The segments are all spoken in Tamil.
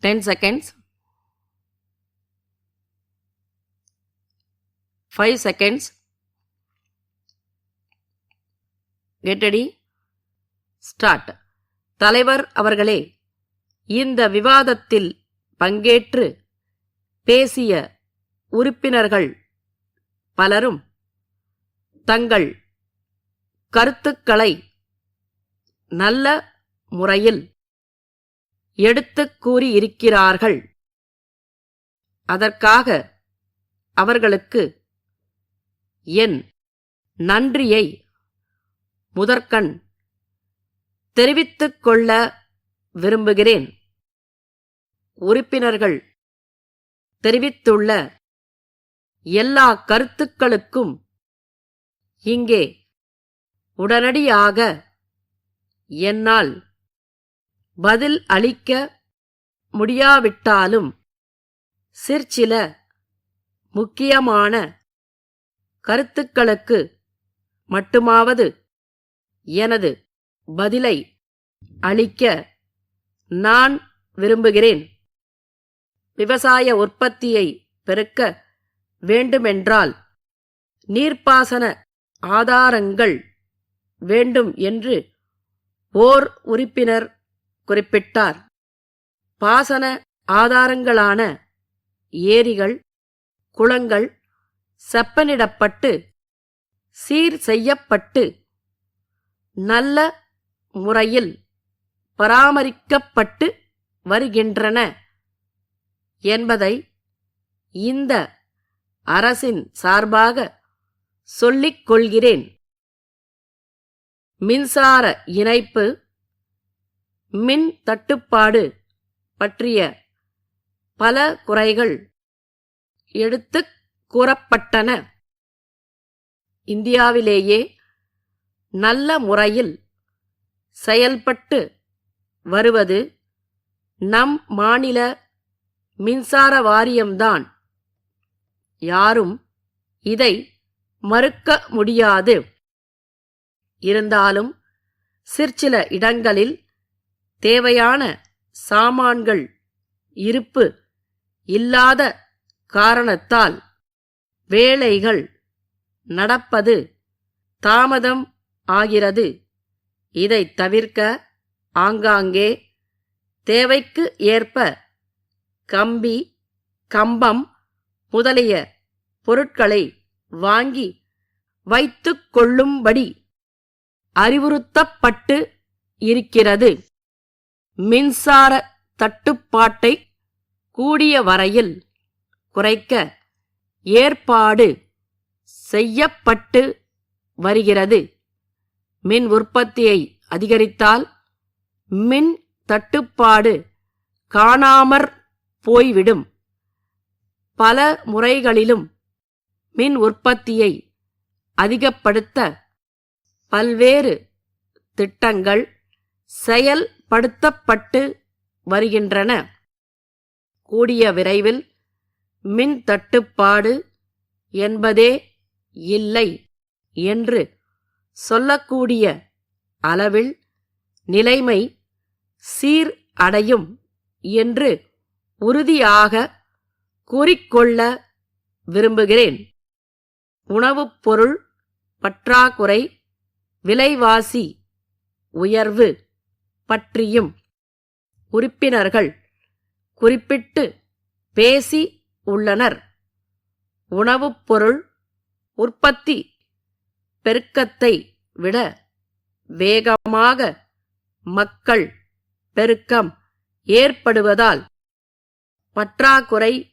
10 seconds, 5 seconds. Get ready. Start. தலைவர் அவர்களே, இந்த விவாதத்தில் பங்கேற்று பேசிய உறுப்பினர்கள் பலரும் தங்கள் கருத்துக்களை நல்ல முறையில் எடுத்துக் கூறியிருக்கிறார்கள். அதற்காக அவர்களுக்கு என் நன்றியை முதற்கண் தெரிவித்துக் கொள்ள விரும்புகிறேன். உறுப்பினர்கள் தெரிவித்துள்ள எல்லா கருத்துக்களுக்கும் இங்கே உடனடியாக என்னால் பதில் அளிக்க முடியாவிட்டாலும் சிற்சில முக்கியமான கருத்துக்களுக்கு மட்டுமாவது எனது பதிலை அளிக்க நான் விரும்புகிறேன். விவசாய உற்பத்தியை பெருக்க வேண்டுமென்றால் நீர்ப்பாசன ஆதாரங்கள் வேண்டும் என்று ஓர் உறுப்பினர் குறிப்பிட்டார். பாசன ஆதாரங்களான ஏரிகள், குளங்கள் செப்பனிடப்பட்டு சீர் செய்யப்பட்டு நல்ல முறையில் பராமரிக்கப்பட்டு வருகின்றன என்பதை இந்த அரசின் சார்பாக சொல்லிக் கொள்கிறேன். மின்சார இணைப்பு, மின் தட்டுப்பாடு பற்றிய பல குறைகள் எடுத்துக் கூறப்பட்டன. இந்தியாவிலேயே நல்ல முறையில் செயல்பட்டு வருவது நம் மாநில மின்சார வாரியம்தான். யாரும் இதை மறுக்க முடியாது. இருந்தாலும் சிற்சில இடங்களில் தேவையான சாமான்கள் இருப்பு இல்லாத காரணத்தால் வேலைகள் நடப்பது தாமதம் ஆகிறது. இதை தவிர்க்க ஆங்காங்கே தேவைக்கு ஏற்ப கம்பி, கம்பம் முதலிய பொருட்களை வாங்கி வைத்துக் கொள்ளும்படி அறிவுறுத்தப்பட்டு இருக்கிறது. மின்சார தட்டுப்பாட்டை கூடிய வரையில் குறைக்க ஏற்பாடு செய்யப்பட்டு வருகிறது. மின் உற்பத்தியை அதிகரித்தால் மின் தட்டுப்பாடு காணாமற் போய்விடும். பல முறைகளிலும் மின் உற்பத்தியை அதிகப்படுத்த பல்வேறு திட்டங்கள் செயல்படுத்தப்பட்டு வருகின்றன. கூடிய விரைவில் மின் தட்டுப்பாடு என்பதே இல்லை என்று சொல்லக்கூடிய அளவில் நிலைமை சீர் அடையும் என்று உறுதியாக கூறிக்கொள்ள விரும்புகிறேன். உணவுப் பொருள் பற்றாக்குறை, விலைவாசி உயர்வு பற்றியும் உறுப்பினர்கள் குறிப்பிட்டு பேசி உள்ளனர். உணவுப் பொருள் உற்பத்தி பெருக்கத்தை விட வேகமாக மக்கள் பெருக்கம் ஏற்படுவதால் பற்றாக்குறை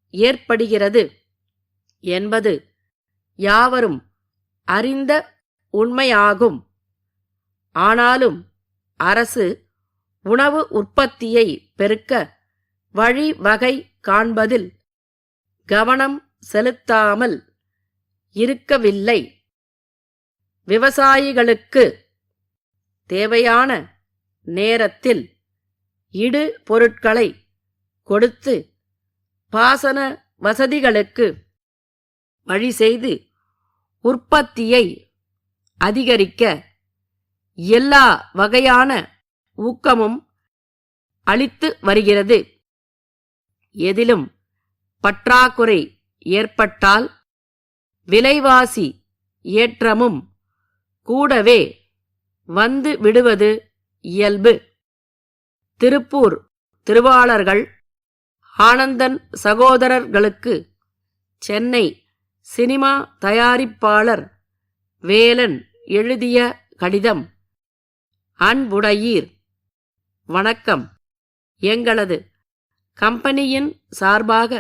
ஏற்படுகிறது என்பது யாவரும் அறிந்த உண்மையாகும். ஆனாலும் அரசு உணவு உற்பத்தியை பெருக்க வழிவகை காண்பதில் கவனம் செலுத்தாமல் இருக்கவில்லை. விவசாயிகளுக்கு தேவையான நேரத்தில் இடு பொருட்களை கொடுத்து பாசன வசதிகளுக்கு வழி செய்து உற்பத்தியை அதிகரிக்க எல்லா வகையான ஊக்கமும் அளித்து வருகிறது. எதிலும் பற்றாக்குறை ஏற்பட்டால் விலைவாசி ஏற்றமும் கூடவே வந்து விடுவது இயல்பு. திருப்பூர் திருவாளர்கள் ஆனந்தன் சகோதரர்களுக்கு சென்னை சினிமா தயாரிப்பாளர் வேலன் எழுதிய கடிதம். அன்புடையீர், வணக்கம். எங்களது கம்பெனியின் சார்பாக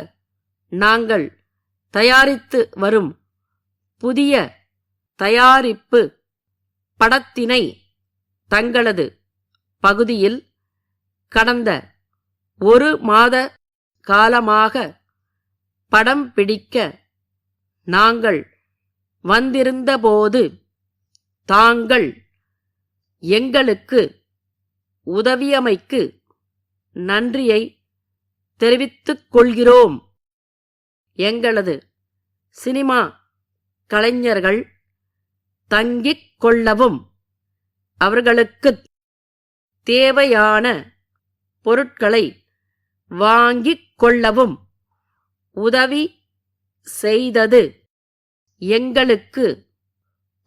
நாங்கள் தயாரித்து வரும் புதிய தயாரிப்பு படத்தினை தங்களது பகுதியில் கடந்த 1 மாத காலமாக படம் பிடிக்க நாங்கள் வந்திருந்தபோது தாங்கள் எங்களுக்கு உதவியமைக்கு நன்றியை தெரிவித்துக் கொள்கிறோம். எங்களது சினிமா கலைஞர்கள் தங்கிக் கொள்ளவும் அவர்களுக்குத் தேவையான பொருட்களை வாங்கிக் கொள்ளவும் உதவி செய்தது எங்களுக்கு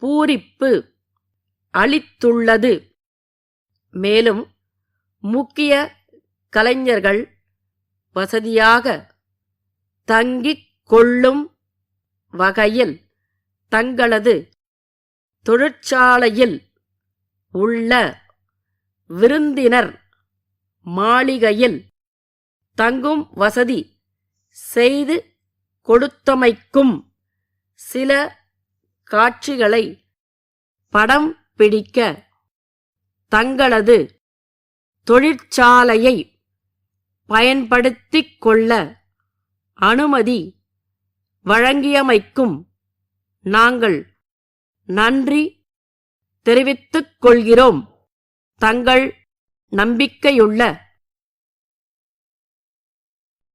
பூரிப்பு அளித்துள்ளது. மேலும் முக்கிய கலைஞர்கள் வசதியாக தங்கிக் கொள்ளும் வகையில் தங்களது தொழிற்சாலையில் உள்ள விருந்தினர் மாளிகையில் தங்கும் வசதி செய்து கொடுத்தமைக்கும் சில காட்சிகளை படம் பிடிக்க தங்களது தொழிற்சாலையை பயன்படுத்திக் கொள்ள அனுமதி வழங்கியமைக்கும் நாங்கள் நன்றி தெரிவித்துக் கொள்கிறோம். தங்கள் நம்பிக்கையுள்ள